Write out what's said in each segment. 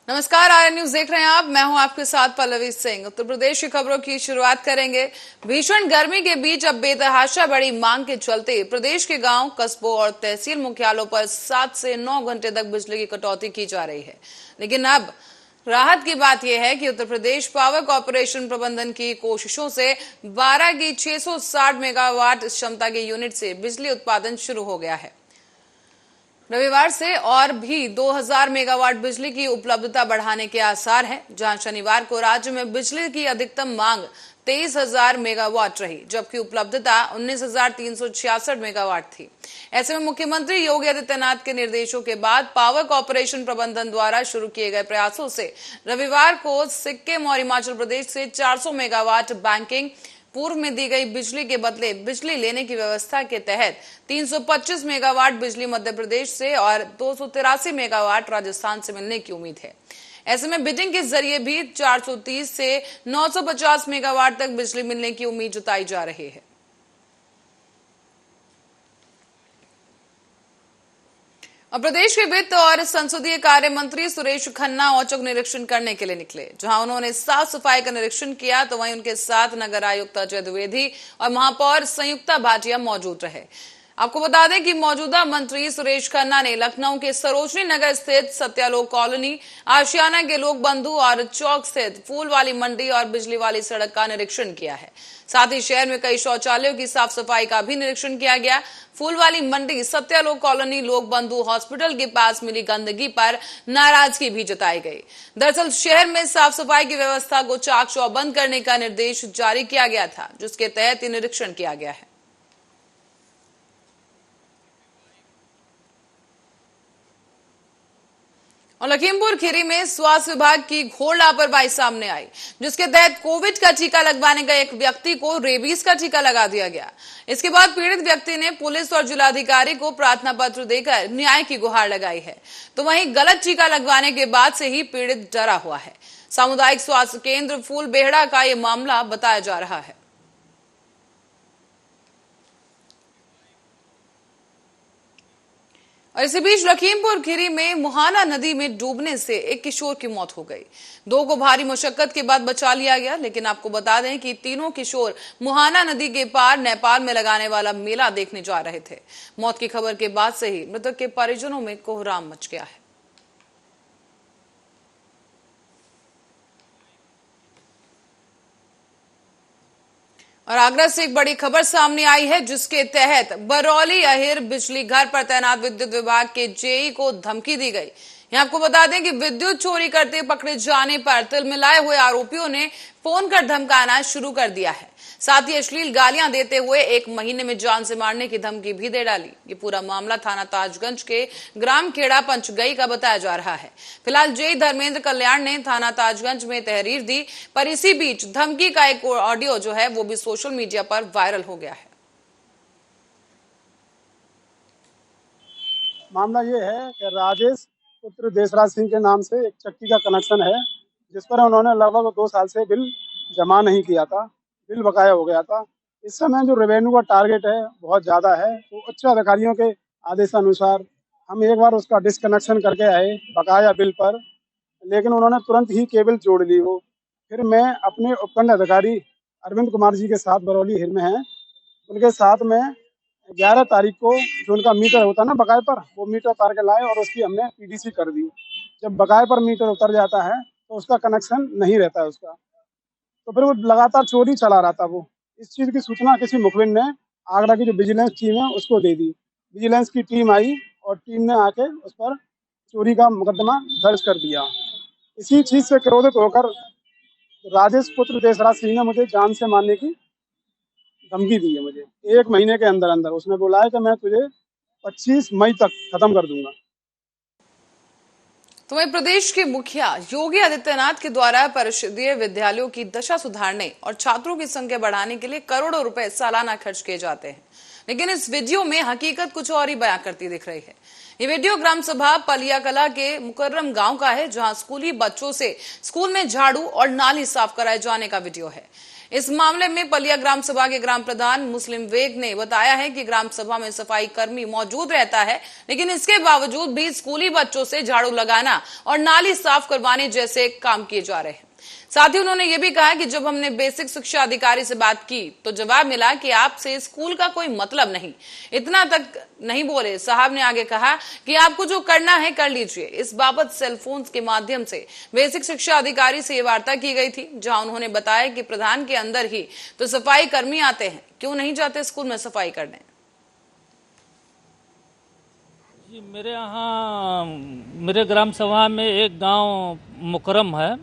नमस्कार, आर्यन न्यूज देख रहे हैं आप। मैं हूं आपके साथ पल्लवी सिंह। उत्तर प्रदेश की खबरों की शुरुआत करेंगे। भीषण गर्मी के बीच अब बेतहाशा बड़ी मांग के चलते प्रदेश के गांव, कस्बों और तहसील मुख्यालयों पर 7 से 9 घंटे तक बिजली की कटौती की जा रही है। लेकिन अब राहत की बात यह है कि उत्तर प्रदेश पावर कॉर्पोरेशन प्रबंधन की कोशिशों से 12 की 660 मेगावाट क्षमता के यूनिट से बिजली उत्पादन शुरू हो गया है। रविवार से और भी 2000 मेगावाट बिजली की उपलब्धता बढ़ाने के आसार हैं, जहां शनिवार को राज्य में बिजली की अधिकतम मांग 23,000 मेगावाट रही, जबकि उपलब्धता 19,366 मेगावाट थी। ऐसे में मुख्यमंत्री योगी आदित्यनाथ के निर्देशों के बाद पावर कॉर्पोरेशन प्रबंधन द्वारा शुरू किए गए प्रयासों से रविवार को सिक्किम और हिमाचल प्रदेश से 400 मेगावाट बैंकिंग, पूर्व में दी गई बिजली के बदले बिजली लेने की व्यवस्था के तहत 325 मेगावाट बिजली मध्य प्रदेश से और 283 मेगावाट राजस्थान से मिलने की उम्मीद है। ऐसे में बिडिंग के जरिए भी 430 से 950 मेगावाट तक बिजली मिलने की उम्मीद जताई जा रही है। और प्रदेश के वित्त और संसदीय कार्य मंत्री सुरेश खन्ना औचक निरीक्षण करने के लिए निकले। जहां उन्होंने साफ सफाई का निरीक्षण किया, तो वहीं उनके साथ नगर आयुक्त अजय द्विवेदी और महापौर संयुक्ता भाटिया मौजूद रहे। आपको बता दें कि मौजूदा मंत्री सुरेश खन्ना ने लखनऊ के सरोजनी नगर स्थित सत्यालोक कॉलोनी, आशियाना के लोक बंधु और चौक स्थित फूल वाली मंडी और बिजली वाली सड़क का निरीक्षण किया है। साथ ही शहर में कई शौचालयों की साफ सफाई का भी निरीक्षण किया गया। फूल वाली मंडी, सत्यालोक कॉलोनी, लोक बंधु हॉस्पिटल के पास मिली गंदगी पर नाराजगी भी जताई गई। दरअसल शहर में साफ सफाई की व्यवस्था को चाक चौबंद करने का निर्देश जारी किया गया था, जिसके तहत ये निरीक्षण किया गया है। और लखीमपुर खीरी में स्वास्थ्य विभाग की घोर लापरवाही सामने आई, जिसके तहत कोविड का टीका लगवाने गए एक व्यक्ति को रेबीज का टीका लगा दिया गया। इसके बाद पीड़ित व्यक्ति ने पुलिस और जिलाधिकारी को प्रार्थना पत्र देकर न्याय की गुहार लगाई है। तो वहीं गलत टीका लगवाने के बाद से ही पीड़ित डरा हुआ है। सामुदायिक स्वास्थ्य केंद्र फूल बेहड़ा का यह मामला बताया जा रहा है। और इसी बीच लखीमपुर खीरी में मुहाना नदी में डूबने से एक किशोर की मौत हो गई। 2 को भारी मशक्कत के बाद बचा लिया गया, लेकिन आपको बता दें कि तीनों किशोर मुहाना नदी के पार नेपाल में लगाने वाला मेला देखने जा रहे थे। मौत की खबर के बाद से ही मृतक के परिजनों में कोहराम मच गया है। और आगरा से एक बड़ी खबर सामने आई है, जिसके तहत बरौली अहिर बिजली घर पर तैनात विद्युत विभाग के जेई को धमकी दी गई। यहाँ आपको बता दें कि विद्युत चोरी करते पकड़े जाने पर तिलमिलाए हुए आरोपियों ने फोन कर धमकाना शुरू कर दिया है। साथ ही अश्लील गालियां देते हुए 1 महीने में जान से मारने की धमकी भी दे डाली। ये पूरा मामला थाना ताजगंज के ग्राम खेड़ा पंचगई का बताया जा रहा है। फिलहाल जेई धर्मेंद्र कल्याण ने थाना ताजगंज में तहरीर दी, पर इसी बीच धमकी का एक ऑडियो जो है वो भी सोशल मीडिया पर वायरल हो गया है। मामला ये है कि राजेश पुत्र देशराज सिंह के नाम से एक चक्की का कनेक्शन है, जिस पर उन्होंने लगभग 2 साल से बिल जमा नहीं किया था। बिल बकाया हो गया था। इस समय जो रेवेन्यू का टारगेट है बहुत ज़्यादा है, तो उच्च अधिकारियों के आदेशानुसार हम एक बार उसका डिसकनेक्शन करके आए बकाया बिल पर, लेकिन उन्होंने तुरंत ही केबल जोड़ ली वो। फिर मैं अपने उपखंड अधिकारी अरविंद कुमार जी के साथ, बरौली हिर में हैं, उनके साथ में 11 तारीख को जो उनका मीटर होता है ना बकाये पर, वो मीटर उतार के लाए और उसकी हमने पीडीसी कर दी। जब बकाये पर मीटर उतर जाता है तो उसका कनेक्शन नहीं रहता है उसका, तो फिर वो लगातार चोरी चला रहा था वो। इस चीज़ की सूचना किसी मुखबिर ने आगरा की जो विजिलेंस टीम है उसको दे दी। विजिलेंस की टीम आई और टीम ने आके उस पर चोरी का मुकदमा दर्ज कर दिया। इसी चीज़ से क्रोधित होकर राजेश पुत्र देशराज सिंह ने मुझे जान से मारने की धमकी दी है। मुझे 1 महीने के अंदर अंदर उसने बोला है कि मैं तुझे 25 मई तक खत्म कर दूंगा। तो वहीं प्रदेश के मुखिया योगी आदित्यनाथ के द्वारा परिषदीय विद्यालयों की दशा सुधारने और छात्रों की संख्या बढ़ाने के लिए करोड़ों रुपए सालाना खर्च किए जाते हैं, लेकिन इस वीडियो में हकीकत कुछ और ही बयां करती दिख रही है। ये वीडियो ग्राम सभा पलिया कला के मुकर्रम गांव का है, जहां स्कूली बच्चों से स्कूल में झाड़ू और नाली साफ कराए जाने का वीडियो है। इस मामले में पलिया ग्राम सभा के ग्राम प्रधान मुस्लिम वेग ने बताया है कि ग्राम सभा में सफाई कर्मी मौजूद रहता है, लेकिन इसके बावजूद भी स्कूली बच्चों से झाड़ू लगाना और नाली साफ करवाने जैसे काम किए जा रहे हैं। साथ ही उन्होंने ये भी कहा कि जब हमने बेसिक शिक्षा अधिकारी से बात की तो जवाब मिला कि आपसे स्कूल का कोई मतलब नहीं। इतना तक नहीं बोले, साहब ने आगे कहा कि आपको जो करना है कर लीजिए। इस बाबत सेल फोन के माध्यम से बेसिक शिक्षा अधिकारी से ये वार्ता की गई थी, जहां उन्होंने बताया कि प्रधान के अंदर ही तो सफाई कर्मी आते हैं, क्यों नहीं जाते स्कूल में सफाई करने। जी, मेरे यहाँ मेरे ग्राम सभा में एक गांव मुकरम है।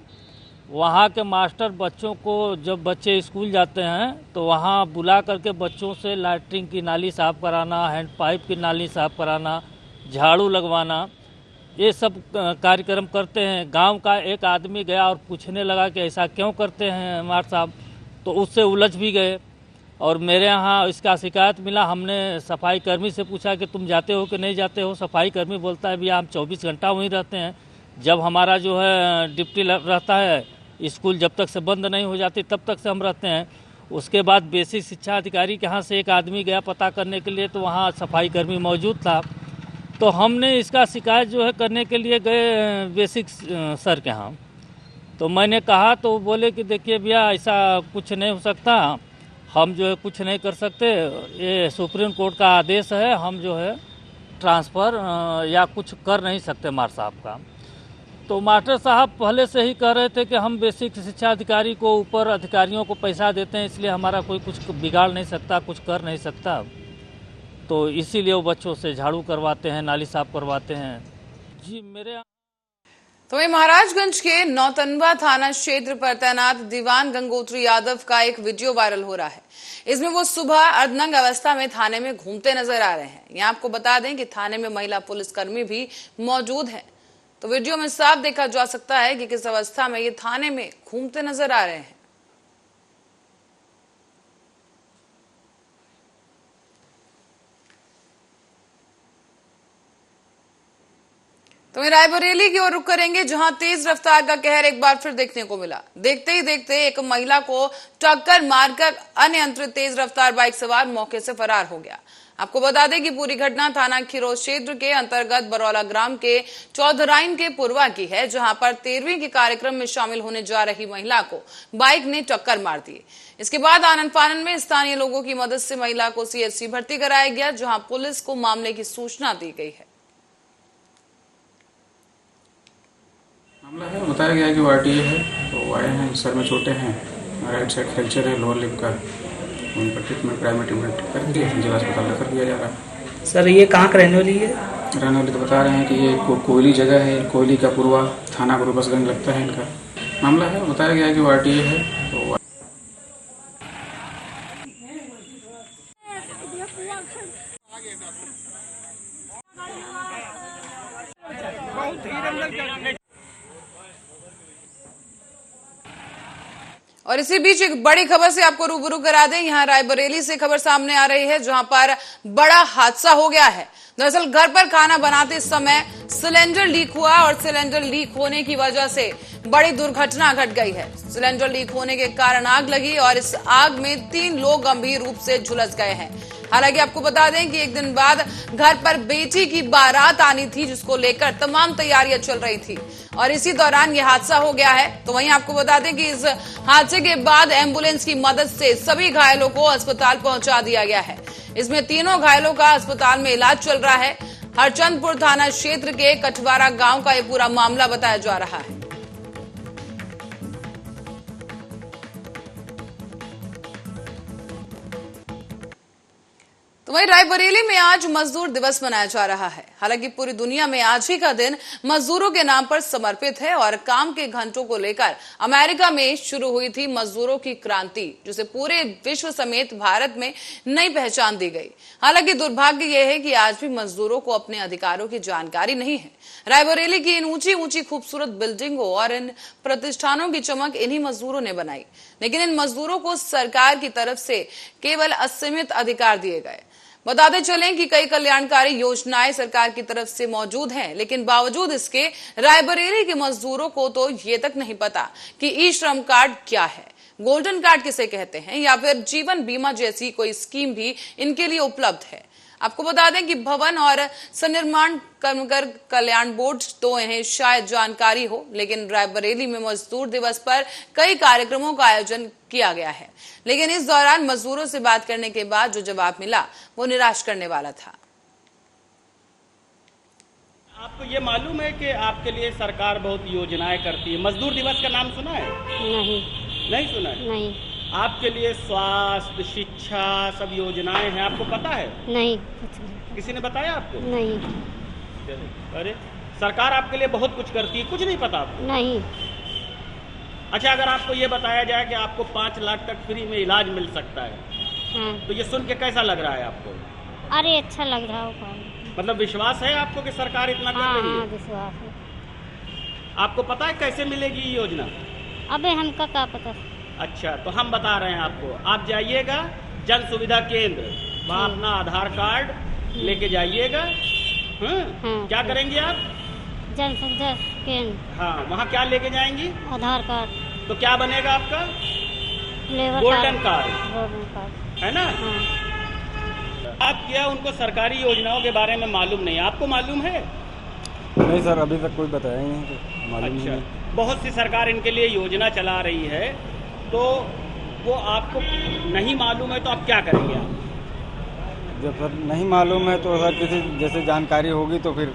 वहाँ के मास्टर बच्चों को, जब बच्चे स्कूल जाते हैं तो वहाँ बुला करके बच्चों से लैट्रिन की नाली साफ़ कराना, हैंड पाइप की नाली साफ़ कराना, झाड़ू लगवाना, ये सब कार्यक्रम करते हैं। गांव का एक आदमी गया और पूछने लगा कि ऐसा क्यों करते हैं हमारे साहब, तो उससे उलझ भी गए और मेरे यहाँ इसका शिकायत मिला। हमने सफाई कर्मी से पूछा कि तुम जाते हो कि नहीं जाते हो। सफाई कर्मी बोलता है भैया हम 24 घंटा वहीं रहते हैं। जब हमारा जो है ड्यूटी रहता है, स्कूल जब तक से बंद नहीं हो जाती तब तक से हम रहते हैं। उसके बाद बेसिक शिक्षा अधिकारी के यहाँ से एक आदमी गया पता करने के लिए, तो वहाँ सफाई कर्मी मौजूद था। तो हमने इसका शिकायत जो है करने के लिए गए बेसिक सर के यहाँ। तो मैंने कहा तो बोले कि देखिए भैया ऐसा कुछ नहीं हो सकता, हम जो है कुछ नहीं कर सकते, ये सुप्रीम कोर्ट का आदेश है, हम जो है ट्रांसफ़र या कुछ कर नहीं सकते मार साहब का। तो मास्टर साहब पहले से ही कह रहे थे कि हम बेसिक शिक्षा अधिकारी को, ऊपर अधिकारियों को पैसा देते हैं, इसलिए हमारा कोई कुछ बिगाड़ नहीं सकता, कुछ कर नहीं सकता। तो इसीलिए वो बच्चों से झाड़ू करवाते हैं, नाली साफ करवाते हैं। जी मेरे तो वहीं महाराजगंज के नौतनवा थाना क्षेत्र पर तैनात दीवान गंगोत्री यादव का एक वीडियो वायरल हो रहा है। इसमें वो सुबह अर्धनंग अवस्था में थाने में घूमते नजर आ रहे हैं। यहाँ आपको बता दें कि थाने में महिला पुलिसकर्मी भी मौजूद हैं। तो वीडियो में साफ देखा जा सकता है कि किस अवस्था में ये थाने में घूमते नजर आ रहे हैं। तो मैं रायबरेली की ओर रुख करेंगे, जहां तेज रफ्तार का कहर एक बार फिर देखने को मिला। देखते ही देखते एक महिला को टक्कर मारकर अनियंत्रित तेज रफ्तार बाइक सवार मौके से फरार हो गया। आपको बता दें कि पूरी घटना थाना खिरोज क्षेत्र के अंतर्गत बरौला ग्राम के चौधराइन के पूर्वा की है, जहां पर 13वीं के कार्यक्रम में शामिल होने जा रही महिला को बाइक ने टक्कर मार दी। इसके बाद आनन फानन में स्थानीय लोगों की मदद से महिला को सीएचसी भर्ती कराया गया, जहां पुलिस को मामले की सूचना दी गई है। मामला है, बताया गया कि वो आरटीए है, तो आए हैं, सर में चोटें हैं, राइट साइड फ्रैक्चर है लोअर लिप का। उन पर ट्रीटमेंट, प्राइमरी ट्रीटमेंट करके जिला अस्पताल रेफर किया जा रहा है। सर ये कहाँ का रहने वाली है? रहने वाली तो बता रहे हैं कि ये कोयली जगह है, कोयली का पूर्वा थाना गुरुबसगंज लगता है इनका। मामला है, बताया गया कि वो आरटीए है, तो और इसी बीच एक बड़ी खबर से आपको रूबरू करा दें। यहां रायबरेली से खबर सामने आ रही है, जहां पर बड़ा हादसा हो गया है। दरअसल घर पर खाना बनाते समय सिलेंडर लीक हुआ और सिलेंडर लीक होने की वजह से बड़ी दुर्घटना घट गई है। सिलेंडर लीक होने के कारण आग लगी और इस आग में 3 लोग गंभीर रूप से झुलस गए हैं। हालांकि आपको बता दें कि एक दिन बाद घर पर बेटी की बारात आनी थी, जिसको लेकर तमाम तैयारियां चल रही थी और इसी दौरान यह हादसा हो गया है। तो वहीं आपको बता दें कि इस हादसे के बाद एम्बुलेंस की मदद से सभी घायलों को अस्पताल पहुंचा दिया गया है। इसमें तीनों घायलों का अस्पताल में इलाज चल रहा है। हरचंदपुर थाना क्षेत्र के कठवारा गांव का यह पूरा मामला बताया जा रहा है। तो वहीं रायबरेली में आज मजदूर दिवस मनाया जा रहा है। हालांकि पूरी दुनिया में आज ही का दिन मजदूरों के नाम पर समर्पित है और काम के घंटों को लेकर अमेरिका में शुरू हुई थी मजदूरों की क्रांति, जिसे पूरे विश्व समेत भारत में नई पहचान दी गई। हालांकि दुर्भाग्य यह है कि आज भी मजदूरों को अपने अधिकारों की जानकारी नहीं है। रायबरेली की इन ऊंची ऊंची खूबसूरत बिल्डिंगों और इन प्रतिष्ठानों की चमक इन्हीं मजदूरों ने बनाई, लेकिन इन मजदूरों को सरकार की तरफ से केवल असीमित अधिकार दिए गए। बताते चलें कि कई कल्याणकारी योजनाएं सरकार की तरफ से मौजूद हैं, लेकिन बावजूद इसके रायबरेली के मजदूरों को तो ये तक नहीं पता कि ई श्रम कार्ड क्या है। गोल्डन कार्ड किसे कहते हैं या फिर जीवन बीमा जैसी कोई स्कीम भी इनके लिए उपलब्ध है। आपको बता दें कि भवन और सन्निर्माण कर्मकर कल्याण बोर्ड तो इन्हें शायद जानकारी हो, लेकिन रायबरेली में मजदूर दिवस पर कई कार्यक्रमों का आयोजन किया गया है, लेकिन इस दौरान मजदूरों से बात करने के बाद जो जवाब मिला वो निराश करने वाला था। आपको ये मालूम है कि आपके लिए सरकार बहुत योजनाएं करती है। मजदूर दिवस का नाम सुना है? नहीं सुना है? नहीं। आपके लिए स्वास्थ्य, शिक्षा, सब योजनाएं हैं, आपको पता है? नहीं। किसी ने बताया आपको? नहीं। अरे सरकार आपके लिए बहुत कुछ करती है, कुछ नहीं पता आपको? नहीं। अच्छा, अगर आपको ये बताया जाए कि आपको 5 लाख तक फ्री में इलाज मिल सकता है, हाँ। तो ये सुन के कैसा लग रहा है आपको? अरे अच्छा लग रहा होगा। मतलब विश्वास है आपको कि सरकार इतना कर हाँ, रही है? हाँ, विश्वास है। आपको पता है कैसे मिलेगी ये योजना? अबे हमका क्या पता। अच्छा, तो हम बता रहे हैं आपको। आप जाइएगा जन सुविधा केंद्र, वहाँ अपना आधार कार्ड लेके जाइएगा। हाँ, क्या करेंगे आप? जन सुविधा केंद्र। हाँ, वहाँ क्या लेके जाएंगी? आधार कार्ड। तो क्या बनेगा आपका? Labour golden card, golden card है ना? हाँ। आप क्या उनको सरकारी योजनाओं के बारे में मालूम नहीं, आपको मालूम है? नहीं सर, अभी तक कोई बताया ही नहीं, तो मालूम अच्छा, नहीं। बहुत सी सरकार इनके लिए योजना चला रही है, तो वो आपको नहीं मालूम है तो आप क्या करेंगे? आप जब सर नहीं मालूम है तो सर किसी जैसे जानकारी होगी तो फिर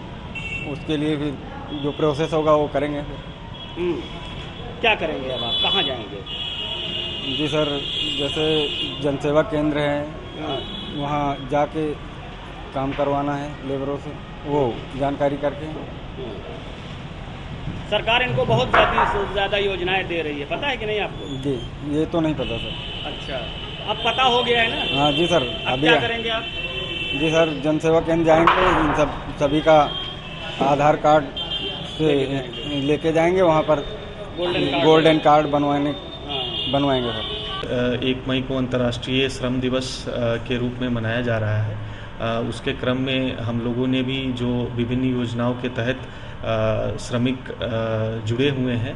उसके लिए फिर जो प्रोसेस होगा वो करेंगे। क्या करेंगे अब आप? कहाँ जाएंगे? जी सर, जैसे जनसेवा केंद्र है वहाँ जाके काम करवाना है लेबरों से, वो जानकारी करके। सरकार इनको बहुत ज़्यादा योजनाएं दे रही है, पता है कि नहीं आपको? जी, ये तो नहीं पता सर। अच्छा, अब पता हो गया है ना? हाँ जी सर। अब क्या करेंगे आप? जी सर, जनसेवा केंद्र जाएंगे, इन सभी का आधार कार्ड से लेके जाएंगे, वहाँ पर गोल्डन कार्ड बनवाएंगे सर। 1 मई को अंतर्राष्ट्रीय श्रम दिवस के रूप में मनाया जा रहा है। उसके क्रम में हम लोगों ने भी जो विभिन्न योजनाओं के तहत श्रमिक जुड़े हुए हैं,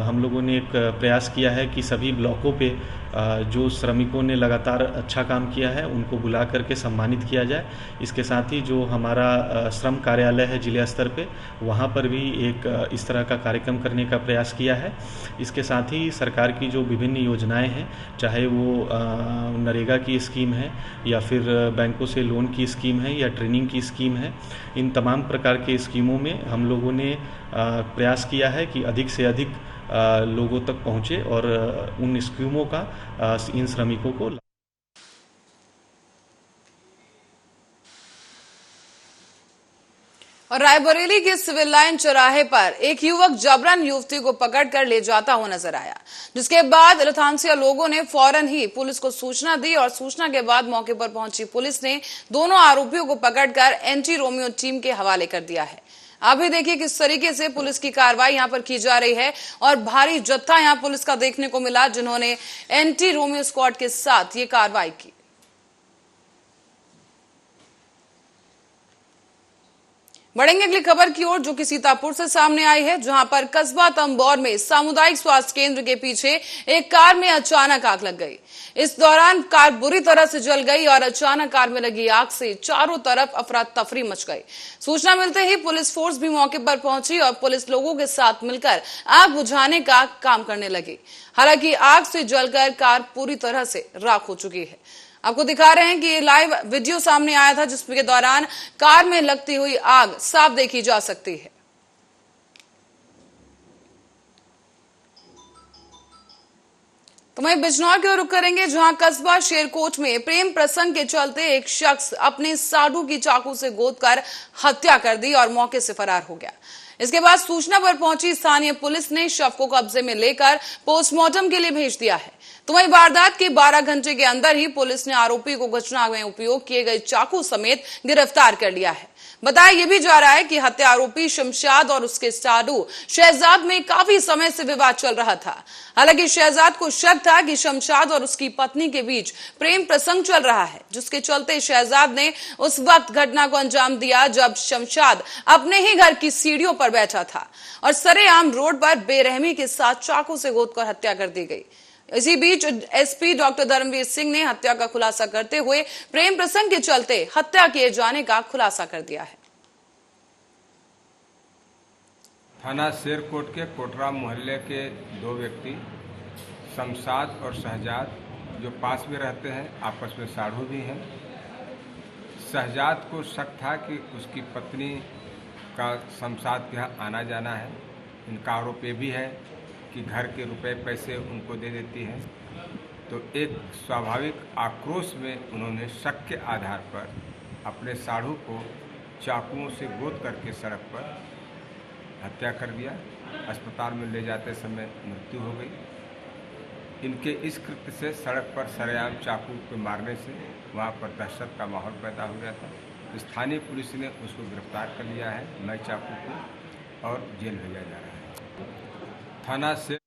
हम लोगों ने एक प्रयास किया है कि सभी ब्लॉकों पे जो श्रमिकों ने लगातार अच्छा काम किया है उनको बुला करके सम्मानित किया जाए। इसके साथ ही जो हमारा श्रम कार्यालय है जिला स्तर पे, वहाँ पर भी एक इस तरह का कार्यक्रम करने का प्रयास किया है। इसके साथ ही सरकार की जो विभिन्न योजनाएं हैं, चाहे वो नरेगा की स्कीम है या फिर बैंकों से लोन की स्कीम है या ट्रेनिंग की स्कीम है, इन तमाम प्रकार के स्कीमों में हम लोगों ने प्रयास किया है कि अधिक से अधिक लोगों तक पहुंचे और उन स्कीमों का इन श्रमिकों को। और रायबरेली के सिविल लाइन चौराहे पर एक युवक जबरन युवती को पकड़कर ले जाता हुआ नजर आया, जिसके बाद लथांसिया लोगों ने फौरन ही पुलिस को सूचना दी और सूचना के बाद मौके पर पहुंची पुलिस ने दोनों आरोपियों को पकड़कर एंटी रोमियो टीम के हवाले कर दिया है। आप भी देखिए किस तरीके से पुलिस की कार्रवाई यहां पर की जा रही है और भारी जत्था यहां पुलिस का देखने को मिला, जिन्होंने एंटी रोमियो स्क्वाड के साथ ये कार्रवाई की। बढ़ेंगे अगली खबर की ओर, जो कि सीतापुर से सामने आई है, जहां पर कस्बा तंबौर में सामुदायिक स्वास्थ्य केंद्र के पीछे एक कार में अचानक आग लग गई। इस दौरान कार बुरी तरह से जल गई और अचानक कार में लगी आग से चारों तरफ अफरा तफरी मच गई। सूचना मिलते ही पुलिस फोर्स भी मौके पर पहुंची और पुलिस लोगों के साथ मिलकर आग बुझाने का काम करने लगी। हालांकि आग से जलकर कार पूरी तरह से राख हो चुकी है। आपको दिखा रहे हैं कि ये लाइव वीडियो सामने आया था, जिसके दौरान कार में लगती हुई आग साफ देखी जा सकती है। तो वहीं बिजनौर की ओर रुख करेंगे, जहां कस्बा शेरकोट में प्रेम प्रसंग के चलते एक शख्स अपने साडू की चाकू से गोदकर हत्या कर दी और मौके से फरार हो गया। इसके बाद सूचना पर पहुंची स्थानीय पुलिस ने शव को कब्जे में लेकर पोस्टमार्टम के लिए भेज दिया है। तो वहीं वारदात के 12 घंटे के अंदर ही पुलिस ने आरोपी को घटना में उपयोग किए गए चाकू समेत गिरफ्तार कर लिया है। बताया यह भी जा रहा है कि हत्या आरोपी शमशाद और उसके साडू शहजाद में काफी समय से विवाद चल रहा था। हालांकि शहजाद को शक था कि शमशाद और उसकी पत्नी के बीच प्रेम प्रसंग चल रहा है, जिसके चलते शहजाद ने उस वक्त घटना को अंजाम दिया जब शमशाद अपने ही घर की सीढ़ियों पर बैठा था और सरेआम रोड पर बेरहमी के साथ चाकू से गोदकर हत्या कर दी गई। इसी बीच एसपी डॉक्टर धर्मवीर सिंह ने हत्या का खुलासा करते हुए प्रेम प्रसंग के चलते हत्या किए जाने का खुलासा कर दिया है। थाना शेरकोट के कोटरा मोहल्ले के दो व्यक्ति शमशाद और शहजाद जो पास में रहते हैं, आपस में साढ़ू भी हैं। शहजाद को शक था कि उसकी पत्नी का शमशाद के यहाँ आना जाना है। इनका आरोप ये भी है कि घर के रुपए पैसे उनको दे देती है। तो एक स्वाभाविक आक्रोश में उन्होंने शक के आधार पर अपने साढ़ू को चाकुओं से गोद करके सड़क पर हत्या कर दिया। अस्पताल में ले जाते समय मृत्यु हो गई। इनके इस कृत्य से सड़क पर सरेआम चाकू के मारने से वहाँ पर दहशत का माहौल पैदा हो गया था। स्थानीय पुलिस ने उसको गिरफ्तार कर लिया है, नए चाकू को, और जेल भेजा जा रहा है। थाना से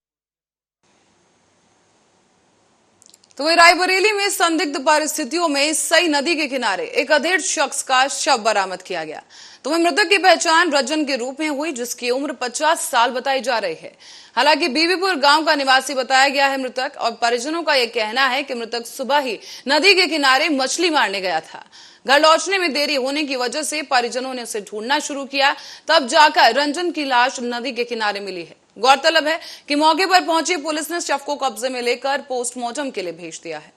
तो वही रायबरेली में संदिग्ध परिस्थितियों में सई नदी के किनारे एक अधेड़ शख्स का शव बरामद किया गया। तो वही मृतक की पहचान रजन के रूप में हुई, जिसकी उम्र 50 साल बताई जा रही है। हालांकि बीबीपुर गांव का निवासी बताया गया है मृतक, और परिजनों का यह कहना है कि मृतक सुबह ही नदी के किनारे मछली मारने गया था। घर लौटने में देरी होने की वजह से परिजनों ने उसे ढूंढना शुरू किया, तब जाकर रंजन की लाश नदी के किनारे मिली है। गौरतलब है कि मौके पर पहुंची पुलिस ने शव को कब्जे में लेकर पोस्टमार्टम के लिए भेज दिया है।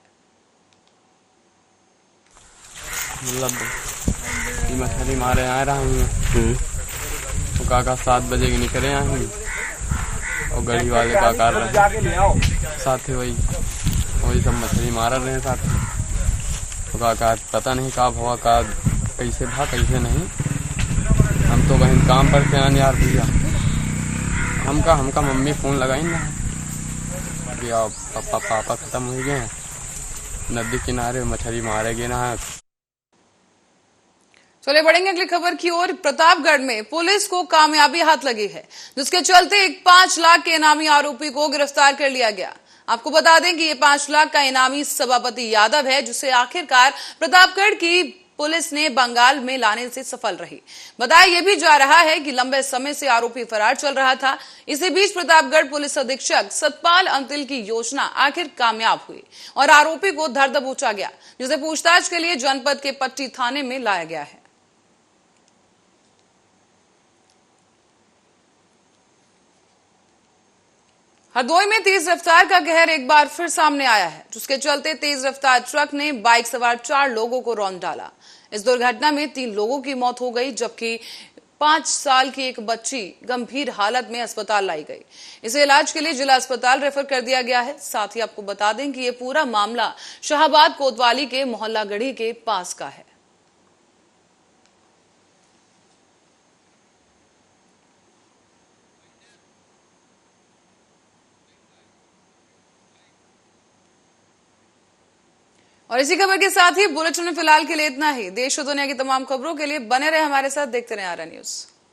मछली मारे आ रहा हूँ तो काका 7 बजे के निकले आए हैं और गड़ी वाले काका साथ वही सब मछली मार रहे हैं साथ। तो काका पता नहीं कब हुआ, का कैसे था कैसे नहीं। हम तो कहीं काम पर थे आने यार भैया, हमका मम्मी फ़ोन लगाई ना कि पापा ख़त्म हो गए हैं, नदी किनारे मछली मारे गए ना। चले बढ़ेंगे अगली खबर की ओर। प्रतापगढ़ में पुलिस को कामयाबी हाथ लगी है, जिसके चलते एक 5 लाख के इनामी आरोपी को गिरफ्तार कर लिया गया। आपको बता दें कि ये 5 लाख का इनामी सभापति यादव है, जिसे आखिरकार प्रतापगढ़ की पुलिस ने बंगाल में लाने से सफल रही। बताया यह भी जा रहा है कि लंबे समय से आरोपी फरार चल रहा था। इसी बीच प्रतापगढ़ पुलिस अधीक्षक सतपाल अंतिल की योजना आखिर कामयाब हुई और आरोपी को धर दबोचा गया, जिसे पूछताछ के लिए जनपद के पट्टी थाने में लाया गया है। हरदोई में तेज रफ्तार का कहर एक बार फिर सामने आया है, जिसके चलते तेज रफ्तार ट्रक ने बाइक सवार 4 लोगों को रौंद डाला। इस दुर्घटना में 3 लोगों की मौत हो गई, जबकि 5 साल की एक बच्ची गंभीर हालत में अस्पताल लाई गई। इसे इलाज के लिए जिला अस्पताल रेफर कर दिया गया है। साथ ही आपको बता दें कि यह पूरा मामला शाहबाद कोतवाली के मोहल्ला गढ़ी के पास का है। और इसी खबर के साथ ही बुलेटिन में फिलहाल के लिए इतना ही। देश और दुनिया की तमाम खबरों के लिए बने रहे हमारे साथ, देखते रहे आरा न्यूज।